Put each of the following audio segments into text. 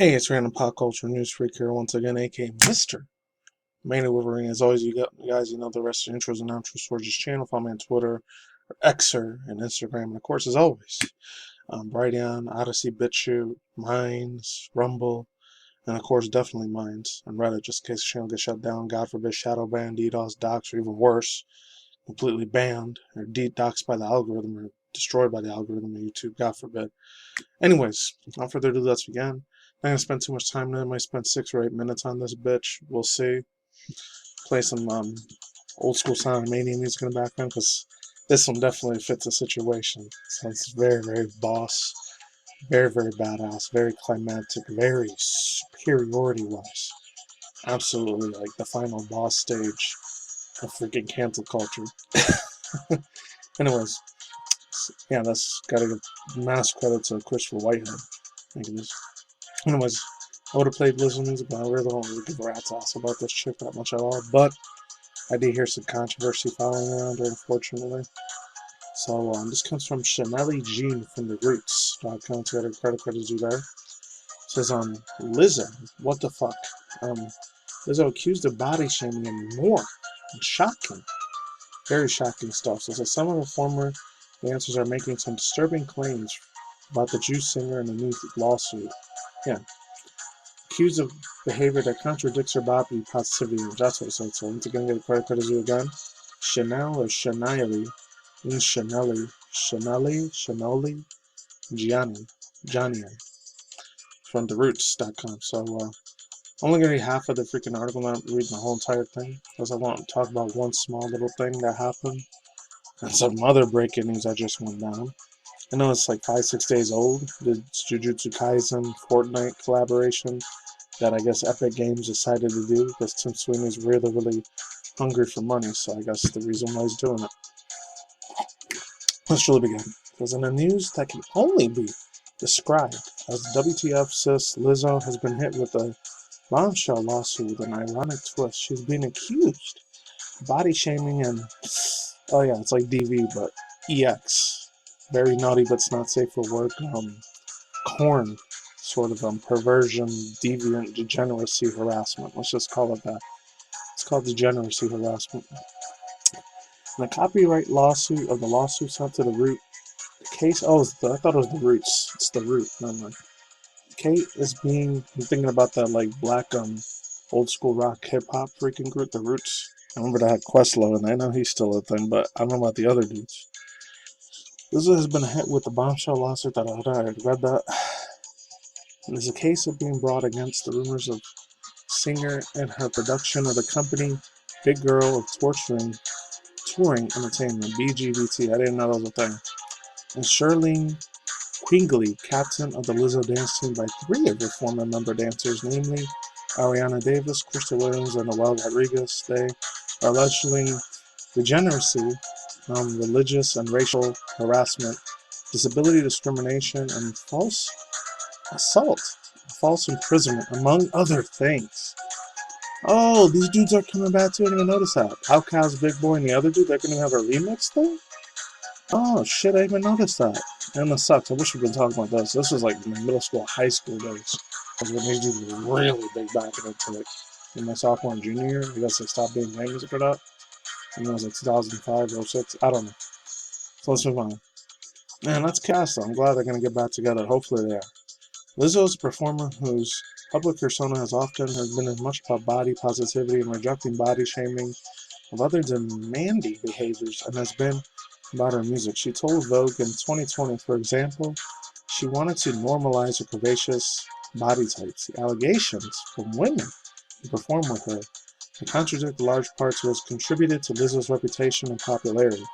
Hey, it's Random Pop Culture News Freak here once again, aka Mr. Mainly Wolverine. As always, you guys, the rest of the intros and outros towards this channel. Follow me on Twitter, or Xer, and Instagram. And of course, as always, Brighteon, Odyssey, BitChute, Minds, Rumble, and of course, definitely Minds, and Reddit, just in case the channel gets shut down. God forbid, shadow banned, DDoS, doxed, or even worse, completely banned, or doxed by the algorithm, or destroyed by the algorithm of YouTube. God forbid. Anyways, without further ado, let's begin. I'm not gonna spend too much time on it. I might spend 6 or 8 minutes on this bitch. We'll see. Play some old school Sonic Mania music in the background because this one definitely fits the situation. Sounds very, very boss, very, very badass, very climactic, very superiority wise. Absolutely like the final boss stage of freaking cancel culture. Anyways, yeah, that's gotta give mass credit to Christopher Whitehead. Making this. Anyways, I would have played Lizzo music, but I really don't really give a rat's ass about this chick that much at all. But I did hear some controversy following around her, unfortunately. So this comes from Chanelly Jean from the Roots.com. So I got a credit to do there. It says, Lizzo, what the fuck? Lizzo accused of body shaming and more. And shocking. Very shocking stuff. So it says some of the former dancers are making some disturbing claims about the Jew singer in a new lawsuit. Yeah. Accused of behavior that contradicts her body positivity image. That's what it said. So once again, get a credit to you again. Chanel or Chanelly, means Chanelly, Gianni, from theroots.com. So I'm only gonna read half of the freaking article, not reading the whole entire thing, because I want to talk about one small little thing that happened and some other breaking news that just went down. I know it's like 5-6 days old. The Jujutsu Kaisen Fortnite collaboration that I guess Epic Games decided to do because Tim Sweeney's really, really hungry for money. So I guess the reason why he's doing it. Let's really begin. Because in the news that can only be described as WTF sis, Lizzo has been hit with a bombshell lawsuit with an ironic twist. She's being accused of body shaming and, oh yeah, it's like DV, but EX. Very naughty, but it's not safe for work. Corn sort of perversion, deviant, degeneracy, harassment. Let's just call it that. It's called degeneracy harassment. And the copyright lawsuit of the lawsuit sent to the root. The case, I thought it was the Roots. It's the Root. Never mind. Kate is being, I'm thinking about that like black old school rock hip hop freaking group, the Roots. I remember that had Questlove, and I know he's still a thing, but I don't know about the other dudes. Lizzo has been hit with the bombshell lawsuit that I read that. And there's a case of being brought against the rumors of singer and her production of the company Big Girl of Touring Entertainment, BGVT. I didn't know that was a thing. And Shirlene Quigley, captain of the Lizzo dance team by 3 of her former member dancers, namely Ariana Davis, Krista Williams, and Noel Rodriguez. They are alleging degeneracy, religious and racial harassment, disability discrimination, and false assault, false imprisonment, among other things. Oh, these dudes are coming back too. I didn't even notice that. Outkast, Big Boy, and the other dude, they're going to have a remix thing? Oh, shit, I didn't even noticed that. And that sucks. I wish we'd been talking about this. This was like my middle school, high school days. Because when these dudes were really big back into it. In my sophomore and junior year, I guess they stopped being playing music for that. And it was like 2005 or 06. I don't know. So let's move on. Man, that's cast though. I'm glad they're going to get back together. Hopefully they are. Lizzo is a performer whose public persona has been as much about body positivity and rejecting body shaming of other demanding behaviors and has been about her music. She told Vogue in 2020, for example, she wanted to normalize her curvaceous body types. The allegations from women who perform with her and contradict large parts what has contributed to Lizzo's reputation and popularity.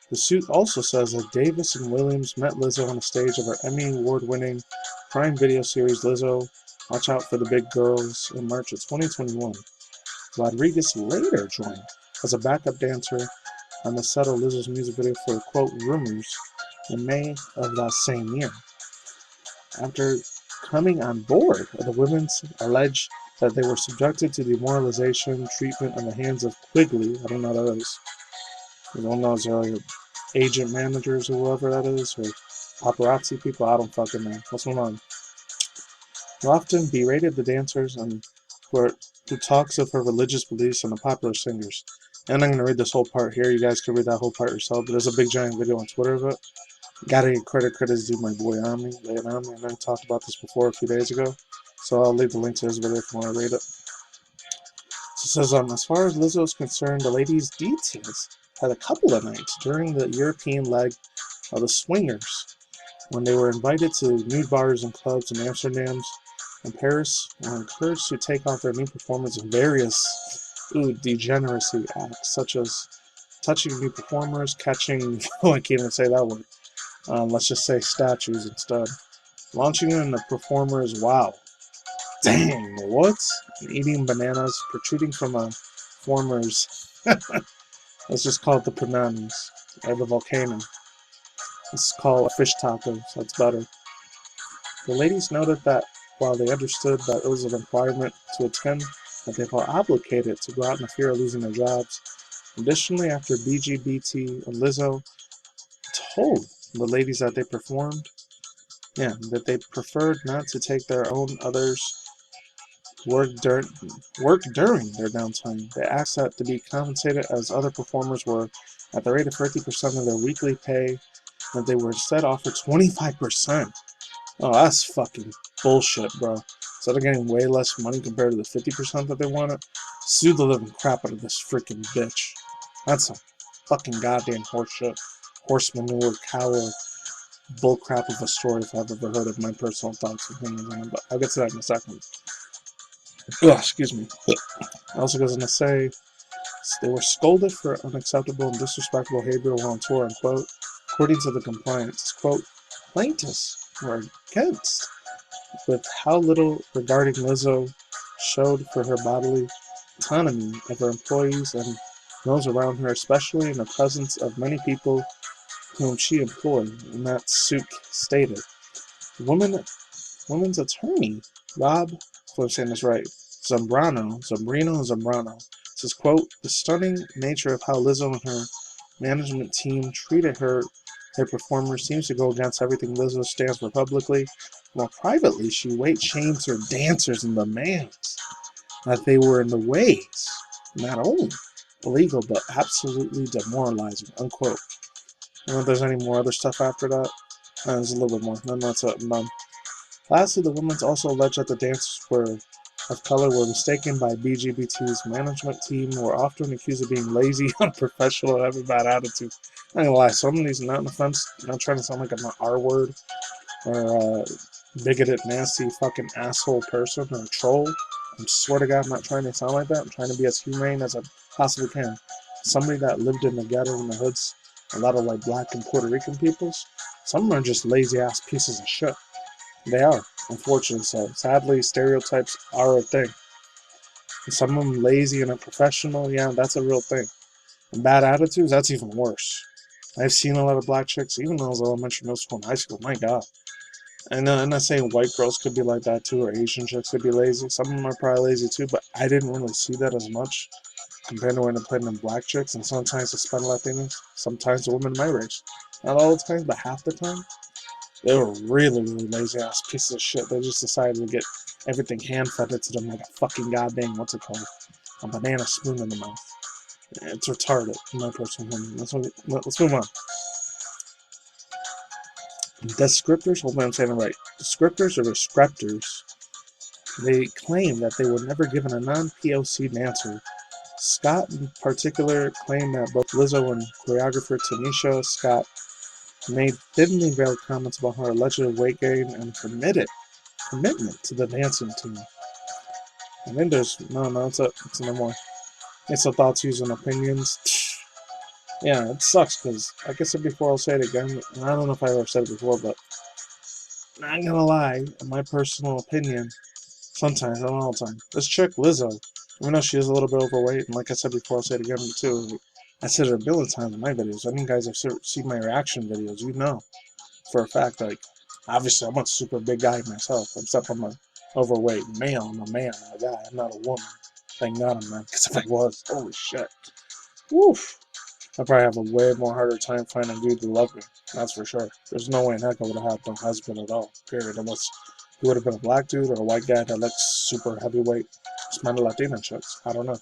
The suit also says that Davis and Williams met Lizzo on the stage of her Emmy Award-winning Prime Video series Lizzo, Watch Out for the Big Girls in March of 2021. Rodriguez later joined as a backup dancer on the set of Lizzo's music video for, quote, Rumors in May of that same year. After coming on board, the women's alleged that they were subjected to demoralization treatment in the hands of Quigley. I don't know what that is. I don't know if they're agent managers or whoever that is, or paparazzi people. I don't fucking know. Let's move on. who often berated the dancers and who talks of her religious beliefs and the popular singers. And I'm going to read this whole part here. You guys can read that whole part yourself. But there's a big giant video on Twitter of it. Gotta get credit is due my boy Army, laying on me, and I talked about this before a few days ago. So I'll leave the link to this video if you want to read it. So it says, as far as Lizzo is concerned, the ladies' details had a couple of nights during the European leg of the Swingers, when they were invited to nude bars and clubs in Amsterdam and Paris, and were encouraged to take off their nude performance in various degeneracy acts, such as touching new performers, catching, oh, I can't even say that word, let's just say statues instead, launching in the performer's wow. Dang, what? And eating bananas protruding from a performer's, let's just call it the bananas, or the volcano. It's called a fish taco, so it's better. The ladies noted that while they understood that it was a requirement to attend, that they felt obligated to go out in the fear of losing their jobs. Additionally, after BGBT and Lizzo told the ladies that they that they preferred not to take their own others work during their downtime. They asked that to be compensated as other performers were at the rate of 50% of their weekly pay, that they were instead offered 25%. Oh, that's fucking bullshit, bro. Instead of getting way less money compared to the 50% that they wanted, sue the living crap out of this freaking bitch. That's a fucking goddamn horseshit, horse manure, cow, bullcrap of a story if I've ever heard of. My personal thoughts and opinions on it, but I'll get to that in a second. Ugh, excuse me. It also goes on to say, they were scolded for unacceptable and disrespectful behavior while on tour, unquote. According to the complaints, quote, plaintiffs were against with how little regarding Lizzo showed for her bodily autonomy of her employees and those around her, especially in the presence of many people whom she employed, and that suit stated. Women's attorney, Rob, if I'm saying this right, Zambrano, says, quote, the stunning nature of how Lizzo and her management team treated their performers seems to go against everything Lizzo stands for publicly, while privately she weight shames her dancers and demands that they were in the ways, not only illegal, but absolutely demoralizing, unquote. I don't know if there's any more other stuff after that. There's a little bit more. Then that's it. I'm done. Lastly, the women also alleged that the dancers of color were mistaken by BGBT's management team and were often accused of being lazy, unprofessional, and having bad attitude. I'm not gonna lie, some of these, not in offense, not trying to sound like I'm an R word or a bigoted, nasty, fucking asshole person or a troll. I swear to God, I'm not trying to sound like that. I'm trying to be as humane as I possibly can. Somebody that lived in the ghetto in the hoods, a lot of like black and Puerto Rican peoples, some of them are just lazy ass pieces of shit. They are, unfortunately so. Sadly, stereotypes are a thing. And some of them lazy and unprofessional, yeah, that's a real thing. And bad attitudes, that's even worse. I've seen a lot of black chicks, even when I was elementary, middle school, and high school, my God. And I'm not saying white girls could be like that too, or Asian chicks could be lazy. Some of them are probably lazy too, but I didn't really see that as much compared to when I played in black chicks, and sometimes Hispanic Latinas, sometimes the women in my race. Not all the time, but half the time. They were really, really lazy ass pieces of shit. They just decided to get everything hand fed to them like a fucking goddamn, what's it called? A banana spoon in the mouth. It's retarded, in my personal opinion. Let's move on. Descriptors, hopefully I'm saying it right. Descriptors or descriptors, they claim that they were never given a non-POC dancer. Scott in particular claimed that both Lizzo and choreographer Tanisha Scott made thinly veiled comments about her alleged weight gain and commitment to the dancing team. I think there's it's no more. It's the thoughts, views, and opinions. Yeah, it sucks because, like I said before, I'll say it again. And I don't know if I ever said it before, but not gonna lie, in my personal opinion, sometimes, not all the time, this chick Lizzo, even though she is a little bit overweight, and like I said before, I'll say it again too. I said it a billion times in my videos. I think guys have seen my reaction videos. You know, for a fact, like obviously I'm a super big guy myself, except I'm a overweight male. I'm a man, I'm a guy. I'm not a woman. Thank God I'm not, because if I was, holy shit. Woof. I'd probably have a way more harder time finding a dude to love me. That's for sure. There's no way in heck I would have had no husband at all. Period. Unless He would have been a black dude or a white guy that looks super heavyweight. Just mind the Latina chicks. I don't know.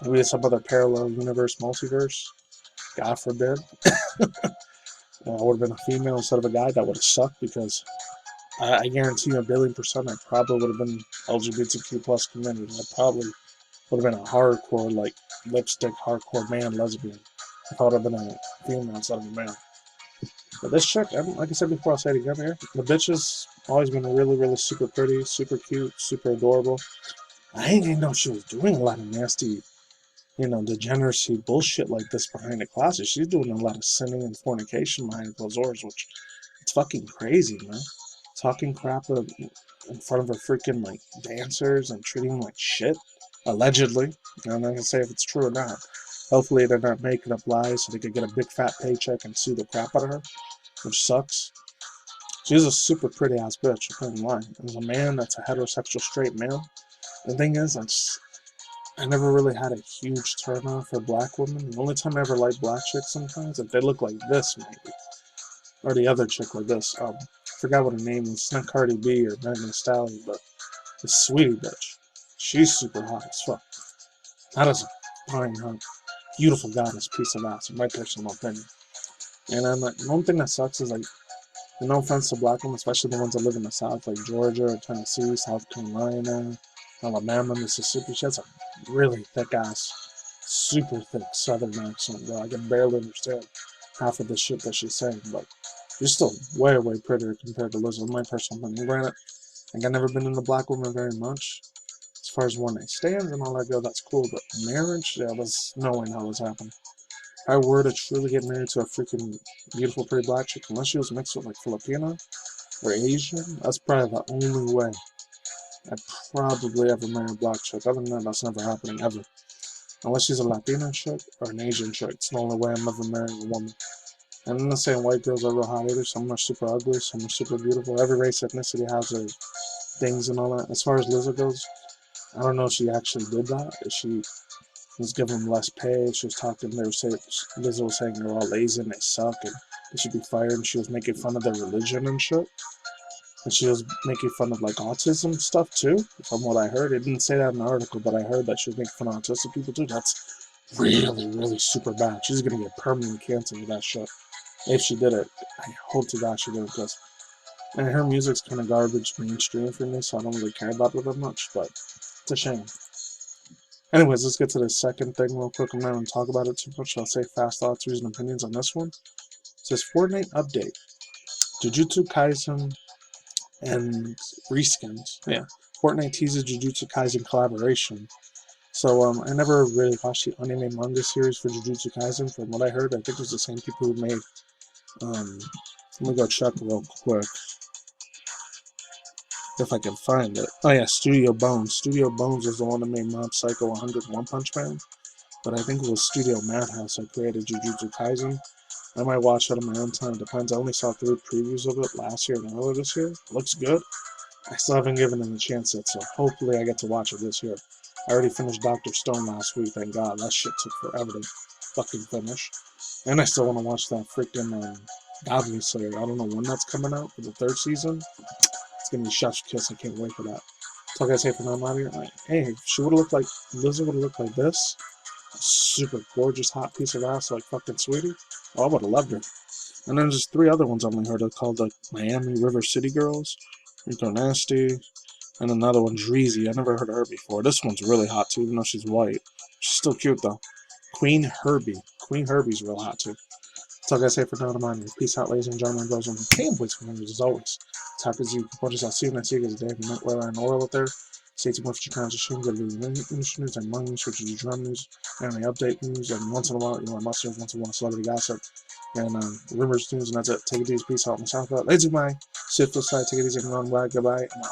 Maybe it's some other parallel universe, multiverse. God forbid. I would have been a female instead of a guy. That would have sucked because I guarantee you 1,000,000,000% I probably would have been LGBTQ plus community. I probably would have been a hardcore, like, lipstick, hardcore man lesbian if I would have been a female instead of a male. But this chick, like I said before, I'll say it again here. The bitch has always been really, really super pretty, super cute, super adorable. I didn't even know she was doing a lot of nasty, degeneracy bullshit like this behind the closet. She's doing a lot of sinning and fornication behind closed doors, which it's fucking crazy, man. Talking crap in front of her freaking, like, dancers and treating them like shit. Allegedly. I'm not gonna say if it's true or not. Hopefully they're not making up lies so they could get a big fat paycheck and sue the crap out of her, which sucks. She's a super pretty ass bitch, I can't lie. As a man that's a heterosexual straight male, the thing is, I never really had a huge turn on for black women. The only time I ever liked black chicks sometimes, if they look like this, maybe. Or the other chick like this. I forgot what her name was. It's not Cardi B or Megan Thee Stallion, but the sweetie bitch. She's super hot as fuck. That is a fine, hot, beautiful goddess piece of ass, in my personal opinion. And the only thing that sucks is, like, no offense to black women, especially the ones that live in the South, like Georgia or Tennessee, South Carolina, Alabama, Mississippi. She has a really thick ass, super thick Southern accent, bro. I can barely understand half of the shit that she's saying, but she's still way, way prettier compared to Lizzo, in my personal opinion. Granted, I've never been into black women very much. As far as one-night stands and all that go, that's cool, but marriage, yeah, there's no way in hell it's happening. If I were to truly get married to a freaking beautiful, pretty black chick, unless she was mixed with, like, Filipino or Asian, that's probably the only way I'd probably ever marry a black chick. Other than that, that's never happening, ever. Unless she's a Latina chick or an Asian chick. It's the only way I'm ever marrying a woman. And I'm not saying white girls are real hot either. Some are super ugly, some are super beautiful. Every race, ethnicity has their things and all that. As far as Lizzo goes, I don't know if she actually did that. If she was giving them less pay, she was talking, Lizzo was saying they're all lazy and they suck and they should be fired, and she was making fun of their religion and shit. And she was making fun of, like, autism stuff too, from what I heard. It didn't say that in the article, but I heard that she was making fun of autistic people too. That's really, really super bad. She's gonna get permanently canceled with that shit. If she did it, I hope to God she did it, because her music's kind of garbage mainstream for me, so I don't really care about it that much, but it's a shame. Anyways, let's get to the second thing real quick. I'm not going to talk about it too much. I'll say fast thoughts, reason, opinions on this one. It says Fortnite update. Jujutsu Kaisen and reskins. Yeah. Fortnite teases Jujutsu Kaisen collaboration. So, I never really watched the anime manga series for Jujutsu Kaisen. From what I heard, I think it was the same people who made, let me go check real quick if I can find it. Oh yeah, Studio Bones. Studio Bones was the one that made Mob Psycho 100 One Punch Man. But I think it was Studio Madhouse that created Jujutsu Kaisen. I might watch it on my own time. Depends. I only saw 3 previews of it last year and earlier this year. It looks good. I still haven't given it a chance yet, so hopefully I get to watch it this year. I already finished Dr. Stone last week, thank God. That shit took forever to fucking finish. And I still want to watch that freaking Goblin Slayer. I don't know when that's coming out for the 3rd season. It's gonna be chef's kiss. I can't wait for that. So like I say, for now, I'm out here. Like, hey, if she would have looked like Lizzo, would have looked like this. Super gorgeous, hot piece of ass, like fucking sweetie. Oh, I would have loved her. And then there's 3 other ones I've only heard of called, like, Miami River City Girls, Rico Nasty, and another one, Dreezy. I never heard of her before. This one's really hot too, even though she's white. She's still cute though. Queen Herbie. Queen Herbie's real hot too. That's all I gotta say for now. I'm on. Peace out, ladies and gentlemen, girls and boys, families, as always. Top as you. What is I'll see you next week as Dave and Where and Oral out there. Stay tuned for your transition, good news and money news, which is your drum news, and the update news, and once in a while, mustard, once in a while, celebrity gossip, and rumors, news, and that's it. Take it easy, peace out, and shout out. Lazy my, sit for side, take it easy, and run wide, goodbye, and out.